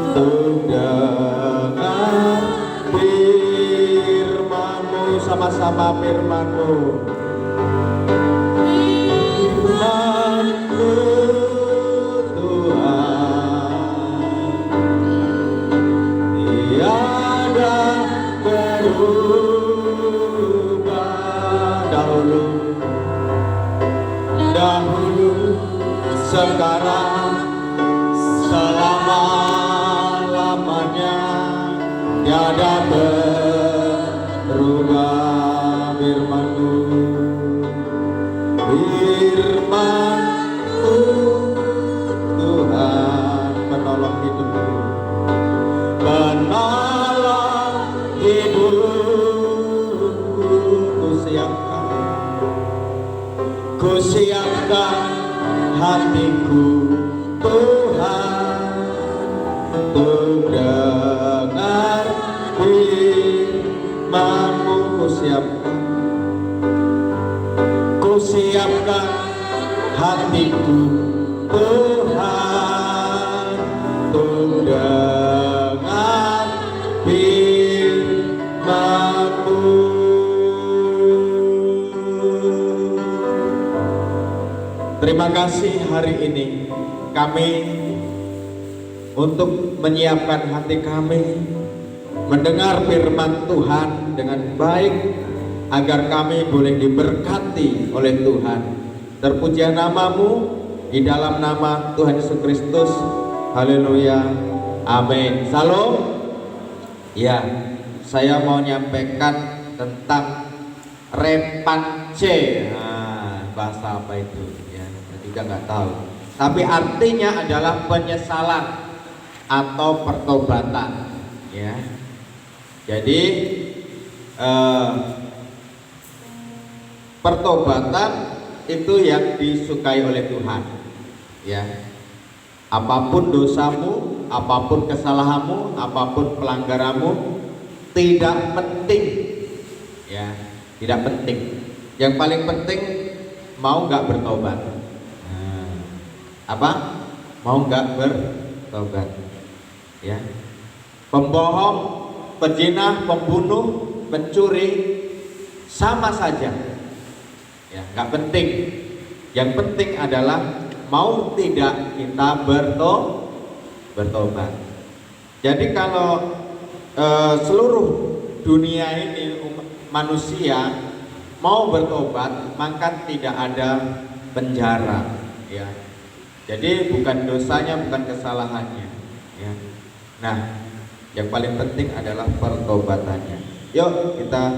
Untuk dengar firman-Mu, sama-sama firman-Mu. Firman-Mu Tuhan, tiada berubah. Dahulu, sekarang, selama-lamanya, tiada berubah. Firman-Mu, firman-Mu Tuhan, penolong hidupku, penolong hidupku. Ku siapkan hatiku Tuhan, untuk dengar firman-Mu. Ku siapkan hatiku Tuhan, untuk dengar firman-Mu. Terima kasih hari ini kami untuk menyiapkan hati kami mendengar firman Tuhan dengan baik, agar kami boleh diberkati oleh Tuhan. Terpujilah nama-Mu di dalam nama Tuhan Yesus Kristus. Haleluya, amin. Salam. Ya, saya mau nyampaikan tentang repanche. Bahasa apa itu? Ya, saya juga nggak tahu. Tapi artinya adalah penyesalan atau pertobatan. Ya, jadi pertobatan itu yang disukai oleh Tuhan. Ya, apapun dosamu, apapun kesalahanmu, apapun pelanggaranmu, tidak penting. Ya, tidak penting. Yang paling penting mau nggak bertobat. Apa? Mau nggak bertobat? Ya, pembohong, pezina, pembunuh, pencuri, sama saja. Ya, nggak penting. Yang penting adalah mau tidak kita bertobat. Jadi kalau seluruh dunia ini manusia mau bertobat, maka tidak ada penjara. Ya, jadi bukan dosanya, bukan kesalahannya. Ya. Nah, yang paling penting adalah pertobatannya. Yuk kita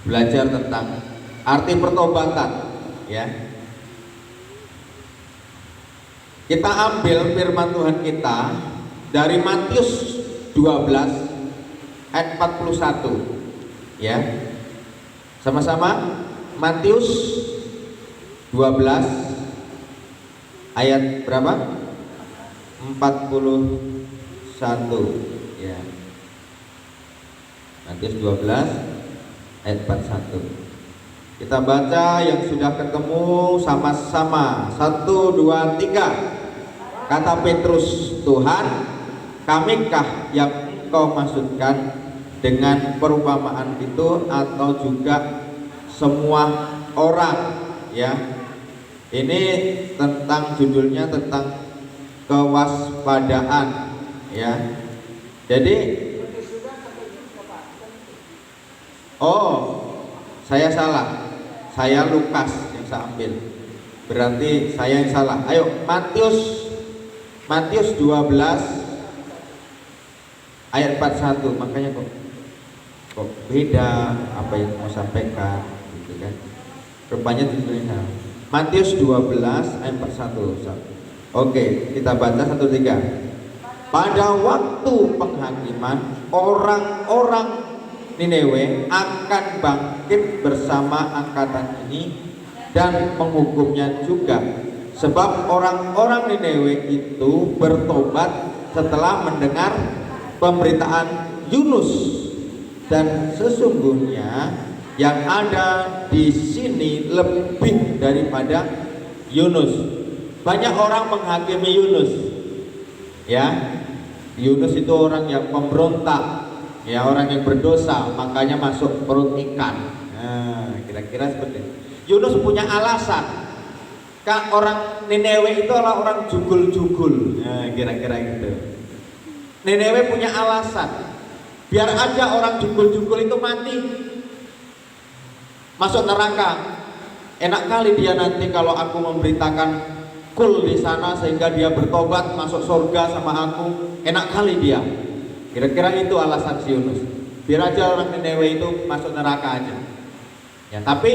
belajar tentang arti pertobatan. Ya, kita ambil firman Tuhan kita dari Matius 12 ayat 41. Ya, sama-sama Matius 12 ayat berapa? 41. Ya, Matius 12 ayat 41. Kita baca yang sudah ketemu sama-sama. 1, 2, 3. Kata Petrus, Tuhan, kamikah yang Engkau maksudkan dengan perumpamaan itu, atau juga semua orang? Ya, ini tentang judulnya tentang kewaspadaan. Ya, jadi saya salah, saya Lukas yang saya ambil, berarti saya yang salah. Ayo Matius 12 ayat 41. Makanya kok beda apa yang mau sampaikan gitu kan. Rupanya tulisannya Matius 12 ayat 41. Oke, kita baca 1, 3. Pada waktu penghakiman, orang-orang Niniwe akan bangkit bersama angkatan ini dan menghukumnya juga, sebab orang-orang Niniwe itu bertobat setelah mendengar pemberitaan Yunus, dan sesungguhnya yang ada di sini lebih daripada Yunus. Banyak orang menghakimi Yunus, ya, Yunus itu orang yang pemberontak, ya, orang yang berdosa, makanya masuk perut ikan. Nah, kira-kira seperti itu. Yunus punya alasan. Kak, orang Niniwe itu adalah orang jugul-jugul. Nah, kira-kira gitu. Niniwe punya alasan. Biar aja orang jugul-jugul itu mati, masuk neraka. Enak kali dia nanti kalau aku memberitakan kul di sana sehingga dia bertobat masuk surga sama aku. Enak kali dia. Kira-kira itu alasan si Yunus. Biar aja orang Niniwe itu masuk neraka aja. Ya, tapi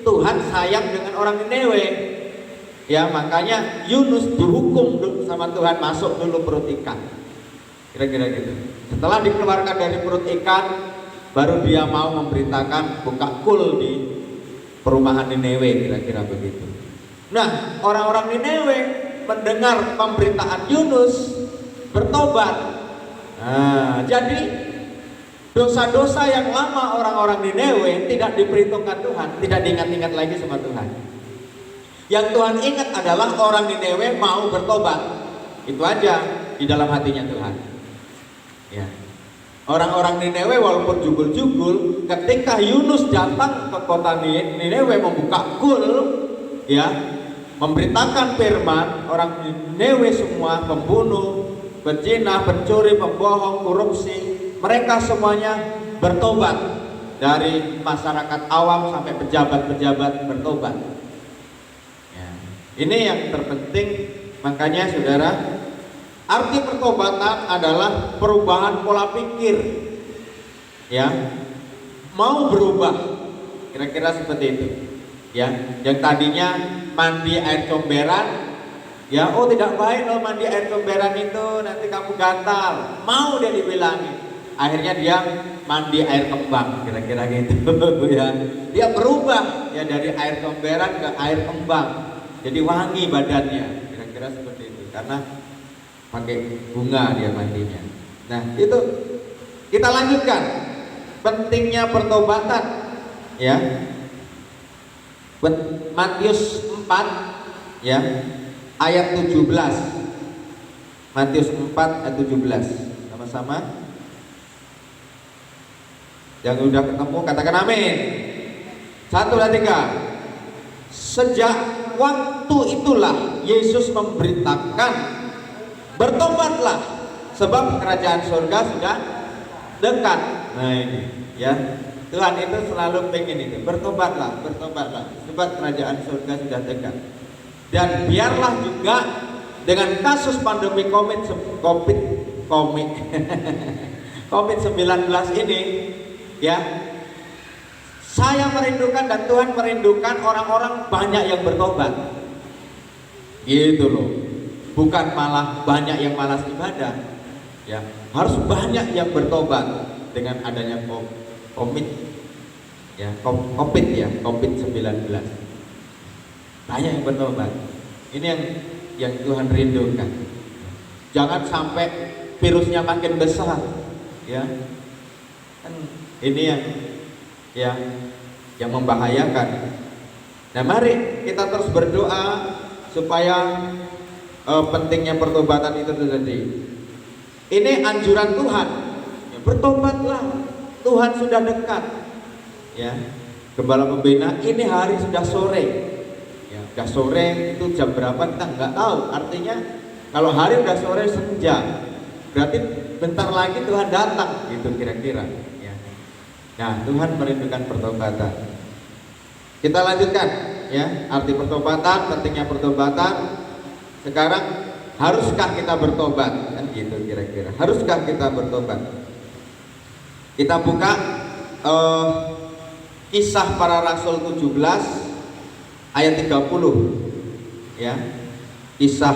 Tuhan sayang dengan orang Niniwe. Ya, makanya Yunus dihukum sama Tuhan, masuk dulu perut ikan. Kira-kira gitu. Setelah dikeluarkan dari perut ikan, baru dia mau memberitakan buka kul di perumahan Niniwe, kira-kira begitu. Nah, orang-orang Niniwe mendengar pemberitaan Yunus bertobat. Nah, jadi dosa-dosa yang lama orang-orang Niniwe tidak diperhitungkan Tuhan, tidak diingat-ingat lagi sama Tuhan. Yang Tuhan ingat adalah orang Niniwe mau bertobat. Itu aja di dalam hatinya Tuhan. Ya. Orang-orang Niniwe walaupun jugul-jugul, ketika Yunus datang ke kota Niniwe membuka kul, ya, memberitakan firman, orang Niniwe semua pembunuh, pezina, pencuri, pembohong, korupsi, mereka semuanya bertobat. Dari masyarakat awam sampai pejabat-pejabat bertobat. Ya. Ini yang terpenting. Makanya saudara, arti pertobatan adalah perubahan pola pikir, ya, mau berubah, kira-kira seperti itu, ya. Yang tadinya mandi air comberan, ya, oh tidak baik loh mandi air comberan itu, nanti kamu gatal, mau dia dibilangin. Akhirnya dia mandi air kembang, kira-kira gitu, ya. Dia berubah, ya, dari air comberan ke air kembang, jadi wangi badannya, kira-kira seperti itu, karena pakai bunga dia mandinya. Nah, itu kita lanjutkan pentingnya pertobatan, ya. Matius 4, ya, ayat 17. Matius 4 ayat 17. Sama-sama. Yang udah ketemu katakan amin. 1, 2, 3. Sejak waktu itulah Yesus memberitakan, bertobatlah sebab kerajaan surga sudah dekat. Nah ini, ya, Tuhan itu selalu pengen itu, bertobatlah, bertobatlah sebab kerajaan surga sudah dekat. Dan biarlah juga dengan kasus pandemi COVID-19 ini, ya, saya merindukan dan Tuhan merindukan orang-orang banyak yang bertobat, gitu loh. Bukan malah banyak yang malas ibadah, ya, harus banyak yang bertobat dengan adanya COVID, ya, COVID-19. Banyak yang bertobat. Ini yang Tuhan rindukan. Jangan sampai virusnya makin besar, ya. Kan ini yang membahayakan. Nah, mari kita terus berdoa supaya pentingnya pertobatan itu terjadi. Ini anjuran Tuhan, ya, bertobatlah, Tuhan sudah dekat, ya. Gembala pembina, ini hari sudah sore, ya, sudah sore itu jam berapa kita nggak tahu. Artinya kalau hari sudah sore senja, berarti bentar lagi Tuhan datang, gitu kira-kira, ya. Nah, Tuhan merindukan pertobatan. Kita lanjutkan, ya, arti pertobatan, pentingnya pertobatan. Sekarang haruskah kita bertobat? Kan gitu kira-kira. Haruskah kita bertobat? Kita buka Kisah Para Rasul 17 ayat 30, ya. Kisah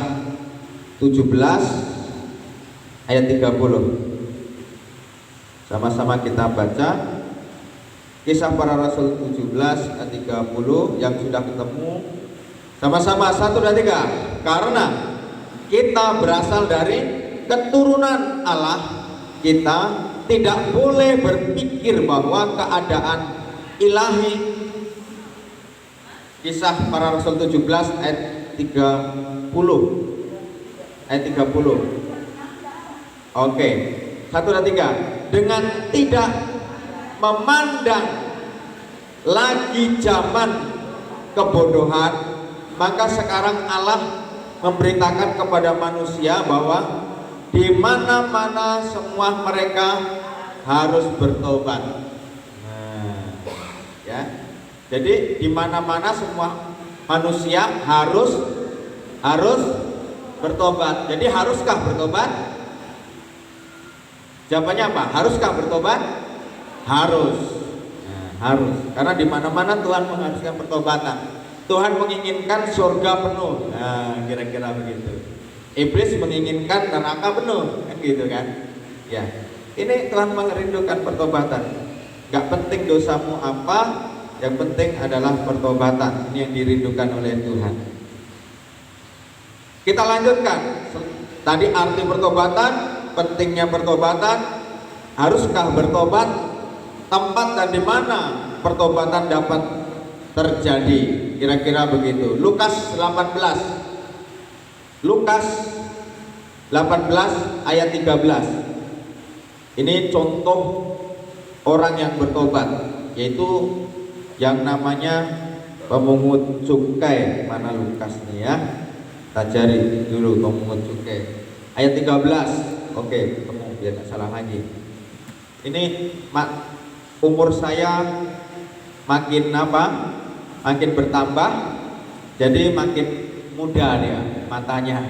17 ayat 30. Sama-sama kita baca Kisah Para Rasul 17 ayat 30. Yang sudah ketemu sama-sama 1, 2, 3. Karena kita berasal dari keturunan Allah, kita tidak boleh berpikir bahwa keadaan ilahi. Kisah Para Rasul 17 ayat 30. Ayat 30. Oke, 1, 2, 3. Dengan tidak memandang lagi zaman kebodohan, maka sekarang Allah memberitakan kepada manusia bahwa di mana-mana semua mereka harus bertobat. Nah, ya. Jadi di mana-mana semua manusia harus bertobat. Jadi haruskah bertobat? Jawabannya apa? Haruskah bertobat? Harus. Nah, harus. Karena di mana-mana Tuhan mengharuskan pertobatan. Tuhan menginginkan surga penuh. Nah, kira-kira begitu. Iblis menginginkan neraka penuh, kan gitu kan? Ya. Ini Tuhan merindukan pertobatan. Gak penting dosamu apa, yang penting adalah pertobatan. Ini yang dirindukan oleh Tuhan. Kita lanjutkan. Tadi arti pertobatan, pentingnya pertobatan, haruskah bertobat, tempat dan di mana pertobatan dapat terjadi, kira-kira begitu. Lukas 18 ayat 13. Ini contoh orang yang bertobat, yaitu yang namanya pemungut cukai. Mana Lukas nih ya? Kita cari dulu pemungut cukai. Ayat 13. Oke, ketemu biar nggak salah lagi. Ini umur saya makin makin bertambah, jadi makin muda dia matanya.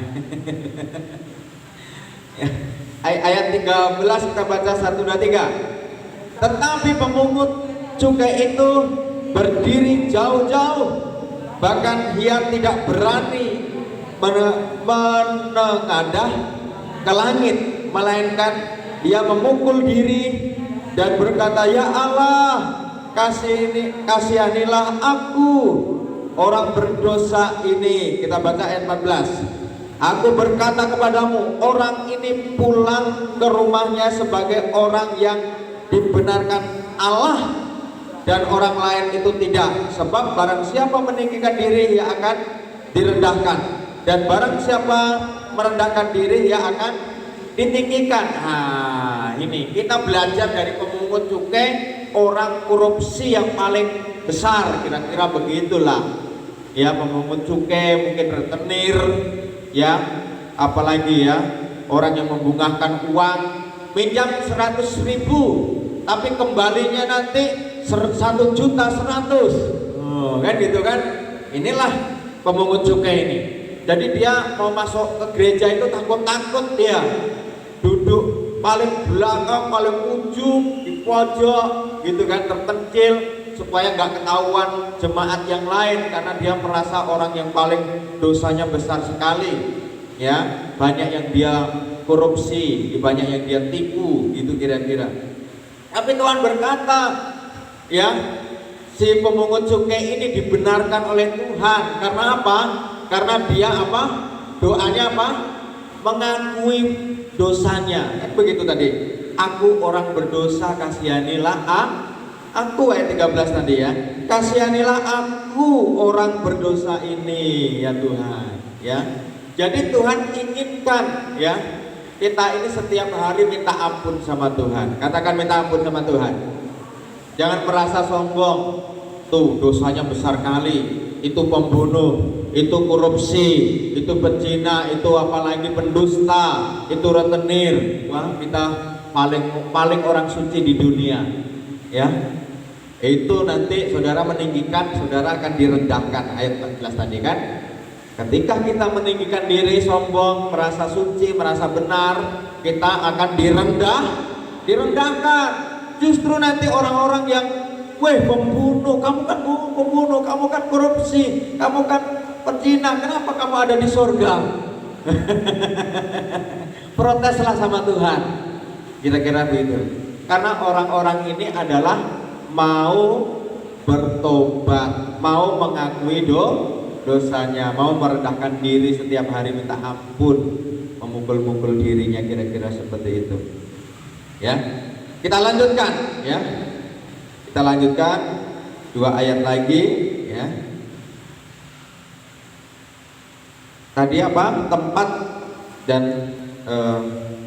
Ayat 13 kita baca 1, 2, 3. Tetapi pemungut cukai itu berdiri jauh-jauh, bahkan ia tidak berani menengadah ke langit, melainkan ia memukul diri dan berkata, "Ya Allah, kasihanilah aku, orang berdosa ini." Kita baca ayat 14. Aku berkata kepadamu, orang ini pulang ke rumahnya sebagai orang yang dibenarkan Allah, dan orang lain itu tidak. Sebab barang siapa meninggikan diri, ia akan direndahkan, dan barang siapa merendahkan diri, ia akan ditinggikan. Nah, ini kita belajar dari pemungut cukai, orang korupsi yang paling besar, kira-kira begitulah. Ya, pemungut cukai, mungkin rentenir, ya, apalagi ya, orang yang membungahkan uang, minjam 100.000, tapi kembalinya nanti 1.100.000. Oh, kan gitu kan? Inilah pemungut cukai ini. Jadi dia mau masuk ke gereja itu takut-takut, dia duduk paling belakang, paling ujung, di pojok, gitu kan, terpencil supaya nggak ketahuan jemaat yang lain, karena dia merasa orang yang paling dosanya besar sekali. Ya, banyak yang dia korupsi, banyak yang dia tipu, gitu kira-kira. Tapi Tuhan berkata, ya, si pemungut cukai ini dibenarkan oleh Tuhan. Karena apa? Karena dia apa? Doanya apa? Mengakui dosanya. Kan begitu tadi. Aku orang berdosa, kasihanilah aku, ayat 13 tadi ya. Kasihanilah aku orang berdosa ini, ya Tuhan, ya. Jadi Tuhan inginkan, ya, kita ini setiap hari minta ampun sama Tuhan. Katakan minta ampun sama Tuhan. Jangan merasa sombong. Tuh dosanya besar kali. Itu pembunuh, itu korupsi, itu pezina, itu apalagi pendusta, itu rentenir. Wah, kita paling orang suci di dunia. Ya. Itu nanti saudara meninggikan, saudara akan direndahkan. Ayat 14 tadi kan. Ketika kita meninggikan diri, sombong, merasa suci, merasa benar, kita akan direndahkan. Justru nanti orang-orang yang, weh, pembunuh, kamu kan pembunuh, kamu kan korupsi, kamu kan pezina, kenapa kamu ada di surga? Proteslah sama Tuhan, kira-kira begitu. Karena orang-orang ini adalah mau bertobat, mau mengakui dosanya, mau merendahkan diri setiap hari, minta ampun, memukul-mukul dirinya, kira-kira seperti itu. Ya, kita lanjutkan, ya. Kita lanjutkan 2 ayat lagi, ya. Tadi apa? Tempat dan